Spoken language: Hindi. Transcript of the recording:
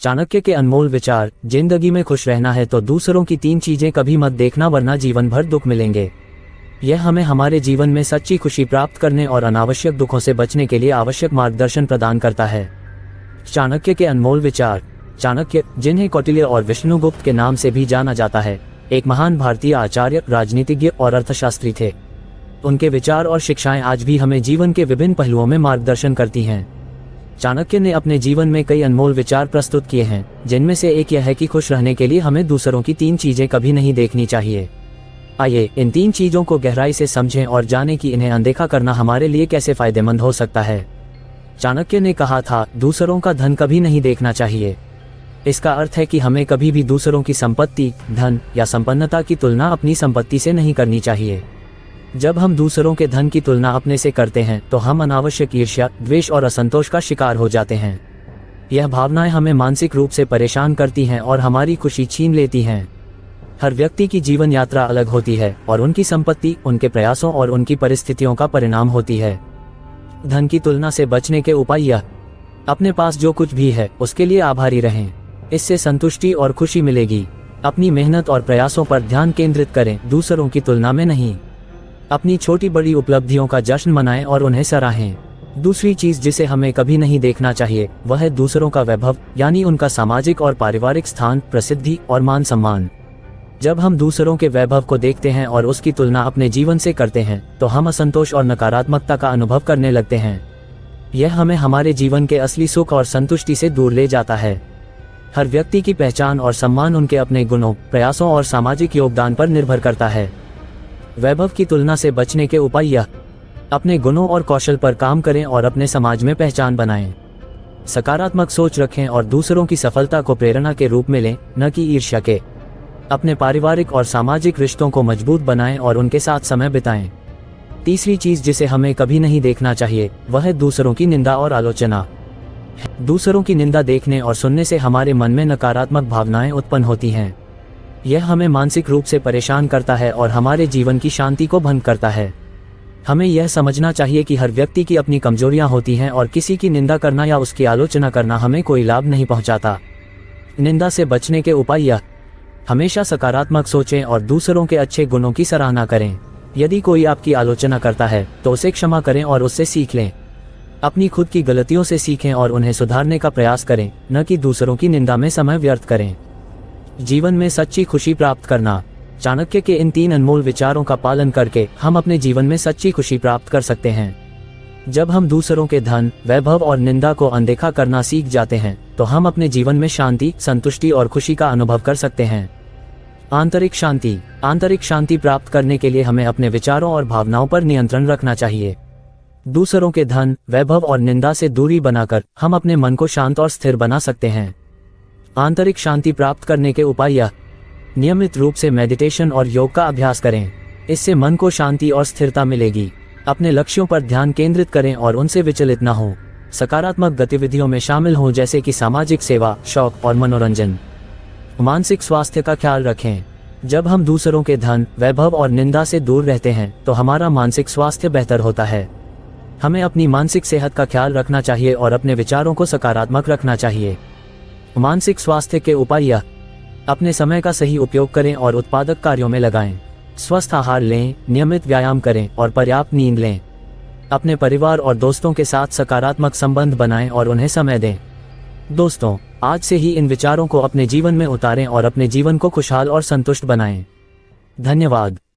चाणक्य के अनमोल विचार। जिंदगी में खुश रहना है तो दूसरों की 3 चीजें कभी मत देखना, वरना जीवन भर दुख मिलेंगे। यह हमें हमारे जीवन में सच्ची खुशी प्राप्त करने और अनावश्यक दुखों से बचने के लिए आवश्यक मार्गदर्शन प्रदान करता है। चाणक्य के अनमोल विचार। चाणक्य, जिन्हें कौटिल्य और विष्णुगुप्त के नाम से भी जाना जाता है, एक महान भारतीय आचार्य, राजनीतिज्ञ और अर्थशास्त्री थे। उनके विचार और शिक्षाएं आज भी हमें जीवन के विभिन्न पहलुओं में मार्गदर्शन करती हैं। चाणक्य ने अपने जीवन में कई अनमोल विचार प्रस्तुत किए हैं, जिनमें से एक यह है कि खुश रहने के लिए हमें दूसरों की 3 चीजें कभी नहीं देखनी चाहिए। आइए इन 3 चीजों को गहराई से समझें और जानें कि इन्हें अनदेखा करना हमारे लिए कैसे फायदेमंद हो सकता है। चाणक्य ने कहा था, दूसरों का धन कभी नहीं देखना चाहिए। इसका अर्थ है कि हमें कभी भी दूसरों की संपत्ति, धन या संपन्नता की तुलना अपनी संपत्ति से नहीं करनी चाहिए। जब हम दूसरों के धन की तुलना अपने से करते हैं तो हम अनावश्यक ईर्ष्या, द्वेष और असंतोष का शिकार हो जाते हैं। यह भावनाएं हमें मानसिक रूप से परेशान करती हैं और हमारी खुशी छीन लेती हैं। हर व्यक्ति की जीवन यात्रा अलग होती है और उनकी संपत्ति उनके प्रयासों और उनकी परिस्थितियों का परिणाम होती है। धन की तुलना से बचने के उपाय यह: अपने पास जो कुछ भी है उसके लिए आभारी रहें, इससे संतुष्टि और खुशी मिलेगी। अपनी मेहनत और प्रयासों पर ध्यान केंद्रित करें, दूसरों की तुलना में नहीं। अपनी छोटी बड़ी उपलब्धियों का जश्न मनाएं और उन्हें सराहें। दूसरी चीज जिसे हमें कभी नहीं देखना चाहिए वह है दूसरों का वैभव, यानी उनका सामाजिक और पारिवारिक स्थान, प्रसिद्धि और मान सम्मान। जब हम दूसरों के वैभव को देखते हैं और उसकी तुलना अपने जीवन से करते हैं तो हम असंतोष और नकारात्मकता का अनुभव करने लगते हैं। यह हमें हमारे जीवन के असली सुख और संतुष्टि से दूर ले जाता है। हर व्यक्ति की पहचान और सम्मान उनके अपने गुणों, प्रयासों और सामाजिक योगदान पर निर्भर करता है। वैभव की तुलना से बचने के उपाय यह: अपने गुणों और कौशल पर काम करें और अपने समाज में पहचान बनाएं। सकारात्मक सोच रखें और दूसरों की सफलता को प्रेरणा के रूप में लें, न कि ईर्ष्या के। अपने पारिवारिक और सामाजिक रिश्तों को मजबूत बनाएं और उनके साथ समय बिताएं। तीसरी चीज जिसे हमें कभी नहीं देखना चाहिए वह है दूसरों की निंदा और आलोचना। दूसरों की निंदा देखने और सुनने से हमारे मन में नकारात्मक भावनाएं उत्पन्न होती हैं। यह हमें मानसिक रूप से परेशान करता है और हमारे जीवन की शांति को भंग करता है। हमें यह समझना चाहिए कि हर व्यक्ति की अपनी कमजोरियां होती हैं और किसी की निंदा करना या उसकी आलोचना करना हमें कोई लाभ नहीं पहुंचाता। निंदा से बचने के उपाय यह: हमेशा सकारात्मक सोचें और दूसरों के अच्छे गुणों की सराहना करें। यदि कोई आपकी आलोचना करता है तो उसे क्षमा करें और उससे सीख लें। अपनी खुद की गलतियों से सीखें और उन्हें सुधारने का प्रयास करें, न कि दूसरों की निंदा में समय व्यर्थ करें। जीवन में सच्ची खुशी प्राप्त करना। चाणक्य के इन 3 अनमोल विचारों का पालन करके हम अपने जीवन में सच्ची खुशी प्राप्त कर सकते हैं। जब हम दूसरों के धन, वैभव और निंदा को अनदेखा करना सीख जाते हैं तो हम अपने जीवन में शांति, संतुष्टि और खुशी का अनुभव कर सकते हैं। आंतरिक शांति। आंतरिक शांति प्राप्त करने के लिए हमें अपने विचारों और भावनाओं पर नियंत्रण रखना चाहिए। दूसरों के धन, वैभव और निंदा से दूरी बनाकर हम अपने मन को शांत और स्थिर बना सकते हैं। आंतरिक शांति प्राप्त करने के उपाय यह: नियमित रूप से मेडिटेशन और योग का अभ्यास करें, इससे मन को शांति और स्थिरता मिलेगी। अपने लक्ष्यों पर ध्यान केंद्रित करें और उनसे विचलित न हो। सकारात्मक गतिविधियों में शामिल हों, जैसे कि सामाजिक सेवा, शौक और मनोरंजन। मानसिक स्वास्थ्य का ख्याल रखें। जब हम दूसरों के धन, वैभव और निंदा से दूर रहते हैं तो हमारा मानसिक स्वास्थ्य बेहतर होता है। हमें अपनी मानसिक सेहत का ख्याल रखना चाहिए और अपने विचारों को सकारात्मक रखना चाहिए। मानसिक स्वास्थ्य के उपाय यह: अपने समय का सही उपयोग करें और उत्पादक कार्यों में लगाएं। स्वस्थ आहार लें, नियमित व्यायाम करें और पर्याप्त नींद लें। अपने परिवार और दोस्तों के साथ सकारात्मक संबंध बनाएं और उन्हें समय दें। दोस्तों, आज से ही इन विचारों को अपने जीवन में उतारें और अपने जीवन को खुशहाल और संतुष्ट बनाएं। धन्यवाद।